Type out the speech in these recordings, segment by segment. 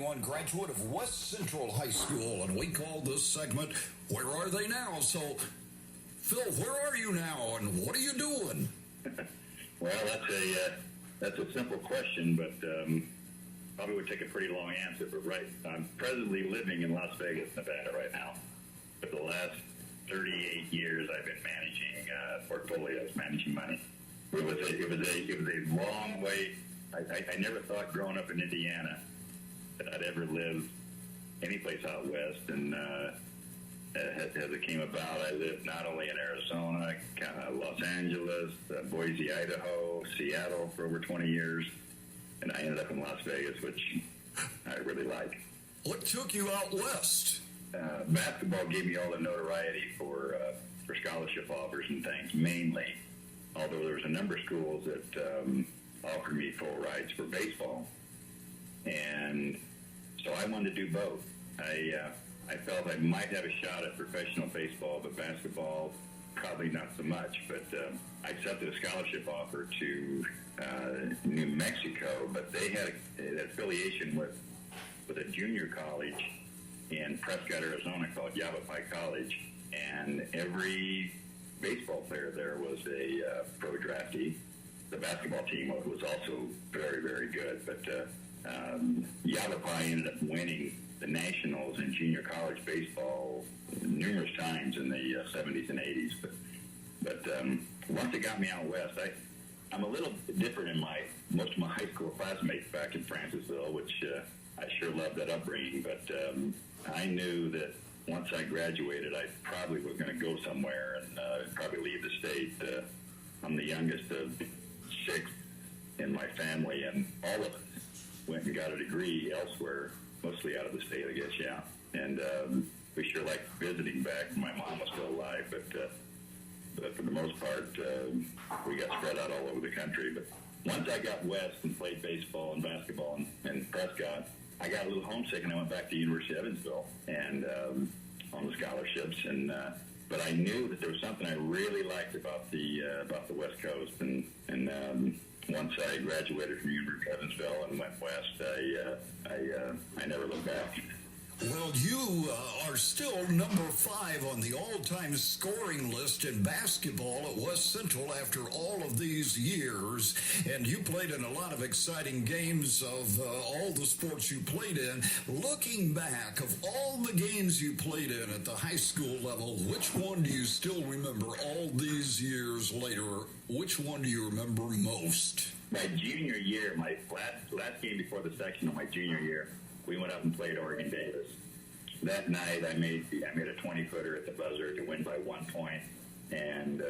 2021 graduate of West Central High School, and we call this segment, Where Are They Now? So, Phil, where are you now, and what are you doing? Well, that's a simple question, but probably would take a pretty long answer. But right, I'm presently living in Las Vegas, Nevada right now. For the last 38 years, I've been managing portfolios, managing money. It was a long way. I never thought growing up in Indiana that I'd ever live anyplace out west, and as it came about, I lived not only in Arizona, Los Angeles, Boise, Idaho, Seattle for over 20 years, and I ended up in Las Vegas, which I really like. What took you out west? Basketball gave me all the notoriety for scholarship offers and things, mainly, although there was a number of schools that offered me full rides for baseball. And so I wanted to do both. I felt I might have a shot at professional baseball, but basketball, probably not so much. But I accepted a scholarship offer to New Mexico, but they had an affiliation with a junior college in Prescott, Arizona called Yavapai College. And every baseball player there was a pro draftee. The basketball team was also very, very good. But Yavapai ended up winning the Nationals in junior college baseball numerous times in the 70s and 80s. But once it got me out west, I'm a little different in most of my high school classmates back in Francisville, which I sure loved that upbringing. But I knew that once I graduated, I probably was going to go somewhere and probably leave the state. I'm the youngest of 6 in my family, and all of us went and got a degree elsewhere, mostly out of the state, I guess, yeah. And we sure liked visiting back. My mom was still alive, but for the most part, we got spread out all over the country. But once I got west and played baseball and basketball in Prescott, I got a little homesick, and I went back to the University of Evansville and on the scholarships. And but I knew that there was something I really liked about the West Coast. And once I graduated from the University of Evansville and went west, I never looked back. Well, you are still number 5 on the all-time scoring list in basketball at West Central after all of these years, and you played in a lot of exciting games of all the sports you played in. Looking back, of all the games you played in at the high school level, which one do you still remember all these years later? Which one do you remember most? My junior year, my last game before the sectional, my junior year, we went up and played Oregon Davis. That night, I made a 20-footer at the buzzer to win by 1 point and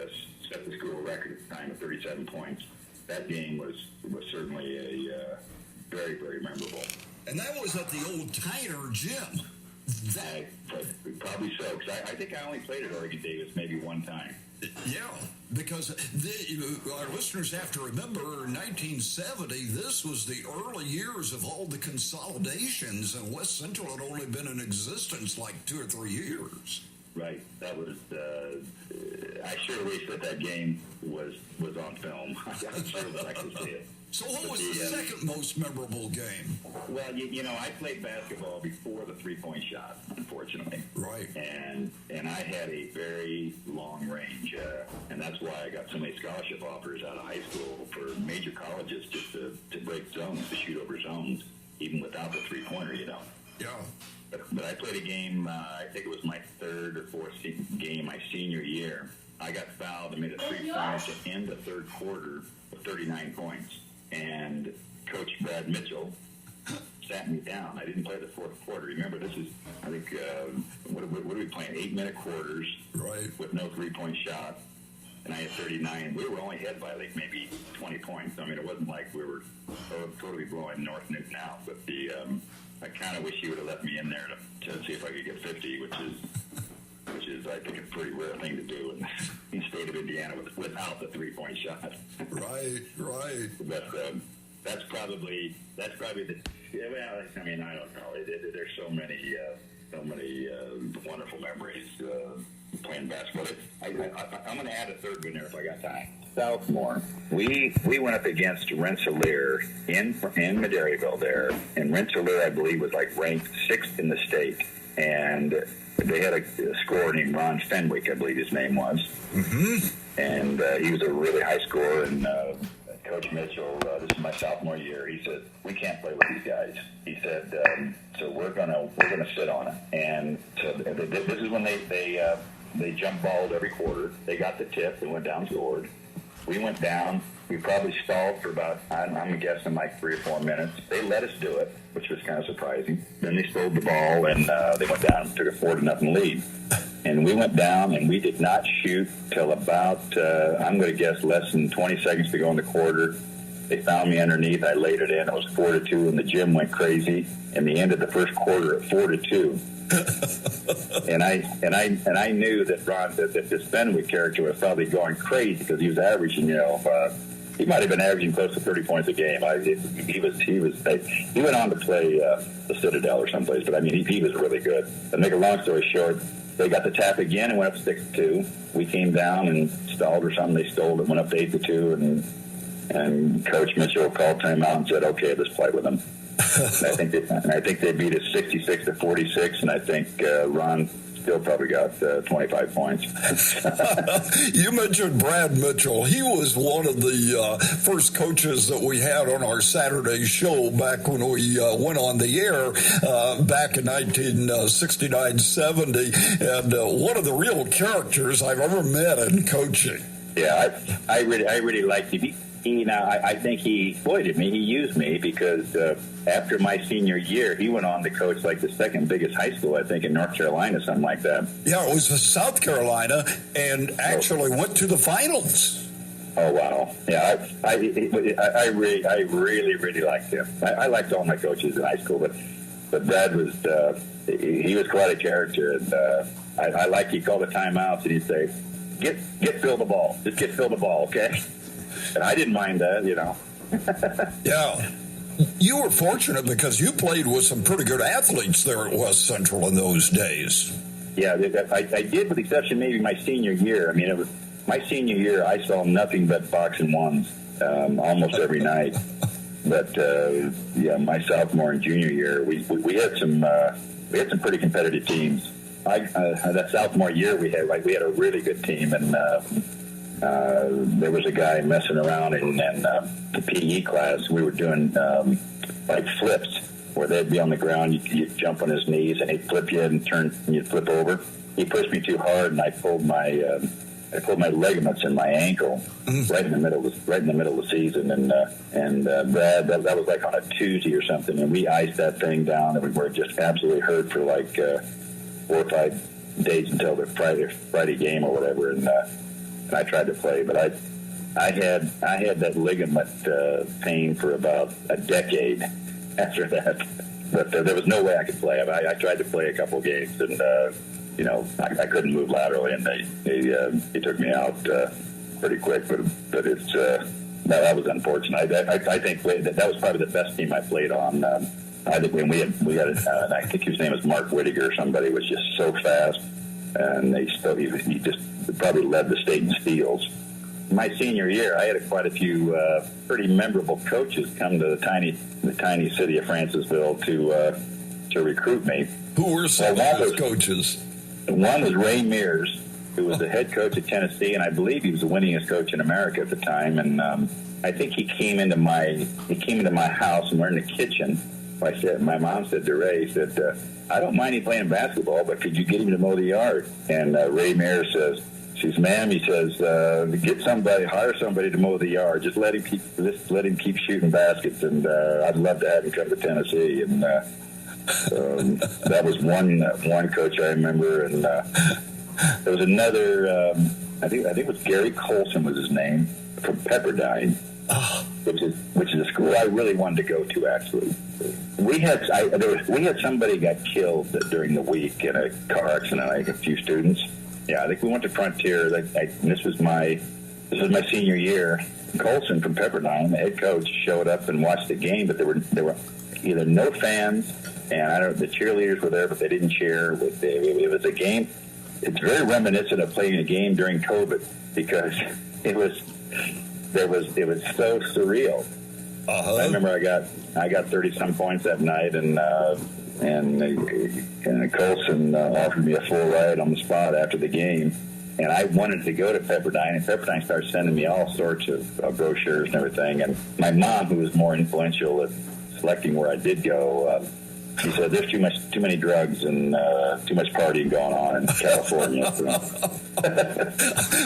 set the school record at the time of 37 points. That game was certainly a very, very memorable. And that was at the old Tyner gym. Probably so, because I think I only played at Oregon Davis maybe one time. Yeah, because our listeners have to remember 1970, this was the early years of all the consolidations, and West Central had only been in existence like 2 or 3 years. Right. That was, I sure wish that game was on film. I'm sure that I could see it. So what was the second most memorable game? Well, you know, I played basketball before the three-point shot, unfortunately. Right. And I had a very long range, and that's why I got so many scholarship offers out of high school for major colleges just to break zones, to shoot over zones, even without the three-pointer, you know. Yeah. But I played a game, I think it was my 3rd or 4th game my senior year. I got fouled and made a three-pointer to end the third quarter with 39 points. And Coach Brad Mitchell sat me down. I didn't play the fourth quarter. Remember, this is, I think, what are we playing? 8-minute quarters, right, with no three-point shot. And I had 39. We were only ahead by like maybe 20 points. I mean, it wasn't like we were totally blowing North Newton out. But I kind of wish he would have let me in there to see if I could get 50, which is, I think, a pretty rare thing to do in the state of Indiana without the three-point shot. Right. But that's probably the. Well, I mean, I don't know. There's so many wonderful memories playing basketball. I'm going to add a third one there if I got time. Southmore. We went up against Rensselaer in Maderaville there, and Rensselaer, I believe, was like ranked 6th in the state, and they had a scorer named Ron Fenwick, I believe his name was, and he was a really high scorer. And Coach Mitchell, this is my sophomore year, he said, we can't play with these guys. He said, so we're gonna sit on it. And so this is when they jump balled every quarter. They got the tip. They went down, scored. We went down. We probably stalled for about, I'm guessing, like 3 or 4 minutes. They let us do it, which was kind of surprising. Then they stole the ball, and they went down and took a 4-0 lead. And we went down, and we did not shoot till about, I'm going to guess, less than 20 seconds to go in the quarter. They found me underneath. I laid it in. It was 4-2, and the gym went crazy. And the end of the first quarter at 4-2. and I knew that Ron, that this Fenwick character was probably going crazy because he was averaging, he might have been averaging close to 30 points a game. He went on to play the Citadel or someplace, but I mean, he was really good. To make a long story short, they got the tap again and went up 6-2. We came down and stalled or something. They stole it, went up 8-2, and Coach Mitchell called timeout and said, "Okay, let's play with them." I think they beat us 66-46, and I think Ron still probably got 25 points. You mentioned Brad Mitchell. He was one of the first coaches that we had on our Saturday show back when we went on the air back in 1969-70, and one of the real characters I've ever met in coaching. Yeah, I really liked him. I think he exploited me. He used me because after my senior year, he went on to coach like the second biggest high school, I think, in North Carolina, something like that. Yeah, it was South Carolina, and actually went to the finals. Oh, wow. Yeah, I really liked him. I liked all my coaches in high school, but Brad was, he was quite a character. And I liked, he called the timeouts, and he'd say, get Phil the ball. Just get Phil the ball, okay? And I didn't mind that, Yeah. You were fortunate because you played with some pretty good athletes there at West Central in those days. Yeah, I did, with the exception maybe my senior year. I mean, it was my senior year. I saw nothing but boxing ones almost every night. But my sophomore and junior year, we had some pretty competitive teams. That sophomore year, we had a really good team, and there was a guy messing around in the PE class. We were doing like flips, where they'd be on the ground, you'd jump on his knees, and he'd flip you and turn, and you'd flip over. He pushed me too hard, and I pulled my ligaments in my ankle right in the middle of the season. And Brad, that was like on a Tuesday or something, and we iced that thing down, and we were just absolutely hurt for like 4 or 5 days until the Friday game or whatever. And I tried to play, but I had that ligament pain for about a decade after that. But there was no way I could play. I tried to play a couple games, and I couldn't move laterally, and they took me out pretty quick. But it's that was unfortunate. I think that was probably the best team I played on. I think when we had I think his name was Mark Whittaker or somebody, was just so fast, and he just probably led the state in steals. My senior year, I had quite a few pretty memorable coaches come to the tiny city of Francisville to recruit me. Who were some of those coaches? One was Ray Mears, who was the head coach at Tennessee, and I believe he was the winningest coach in America at the time. And I think he came into my house, and we're in the kitchen. My mom said to Ray, I don't mind him playing basketball, but could you get him to mow the yard? And Ray Mears says, "Ma'am," he says, hire somebody to mow the yard. Just let him keep shooting baskets, and I'd love to have him come to Tennessee. And that was one coach I remember. And there was another. I think it was Gary Colson was his name, from Pepperdine, which is a school I really wanted to go to. Actually, we had somebody got killed during the week in a car accident. Like a few students. Yeah, I think we went to Frontier. This was my senior year. Colson from Pepperdine, the head coach, showed up and watched the game, but there were either no fans, and the cheerleaders were there, but they didn't cheer. It was a game. it's very reminiscent of playing a game during COVID because it was so surreal. I remember I got 30-some points that night, and Colson offered me a full ride on the spot after the game. And I wanted to go to Pepperdine, and Pepperdine started sending me all sorts of brochures and everything. And my mom, who was more influential at selecting where I did go, she said, "There's too many drugs and too much partying going on in California."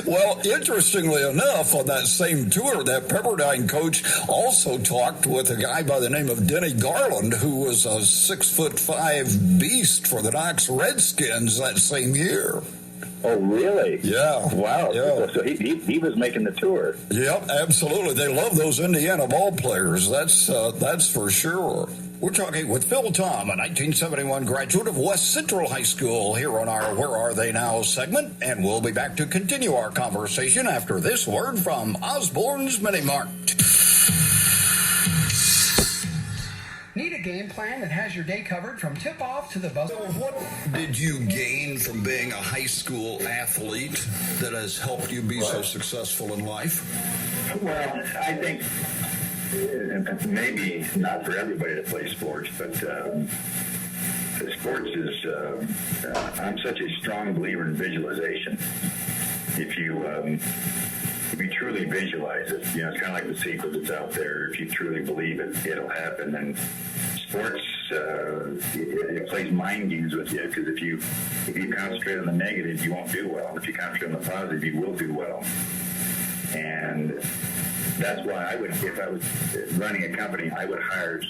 Well, interestingly enough, on that same tour, that Pepperdine coach also talked with a guy by the name of Denny Garland, who was a 6'5" beast for the Knox Redskins that same year. Oh, really? Yeah. Wow. Yeah. So he was making the tour. Yep, absolutely. They love those Indiana ball players. That's for sure. We're talking with Phil Tom, a 1971 graduate of West Central High School, here on our Where Are They Now segment, and we'll be back to continue our conversation after this word from Osborne's Mini Mart. Need a game plan that has your day covered from tip-off to the buzzer? So what did you gain from being a high school athlete that has helped you be so successful in life? Well, I think maybe not for everybody to play sports, but sports is, I'm such a strong believer in visualization. If you truly visualize it, it's kind of like the secret that's out there. If you truly believe it, it'll happen. And sports, it plays mind games with you, because if you concentrate on the negative, you won't do well. If you concentrate on the positive, you will do well. And that's why I would, if I was running a company, I would hire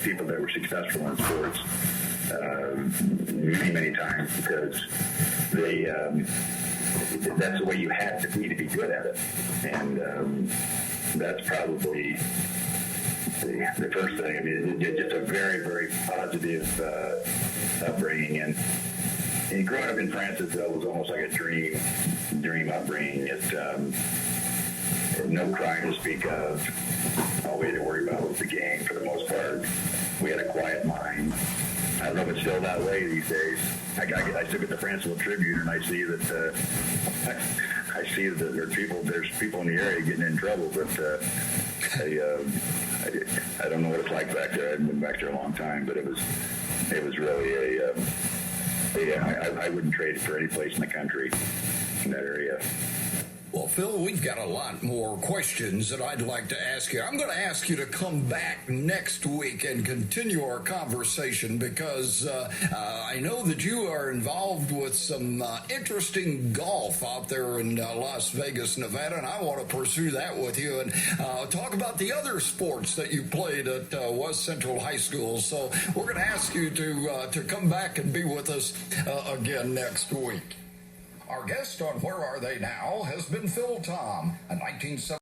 people that were successful in sports many times, because that's the way you have to be good at it. And that's probably the first thing. I mean, just a very, very positive upbringing. And growing up in Francisville was almost like a dream upbringing. No crime to speak of. All we had to worry about was the game for the most part. We had a quiet mind. I don't know if it's still that way these days. I look at the Franceville Tribune, and I see that there's people in the area getting in trouble, but I don't know what it's like back there. I haven't been back there a long time, but it was really I wouldn't trade it for any place in the country in that area. Well, Phil, we've got a lot more questions that I'd like to ask you. I'm going to ask you to come back next week and continue our conversation, because I know that you are involved with some interesting golf out there in Las Vegas, Nevada, and I want to pursue that with you and talk about the other sports that you played at West Central High School. So we're going to ask you to come back and be with us again next week. Our guest on Where Are They Now has been Phil Tom, a 1970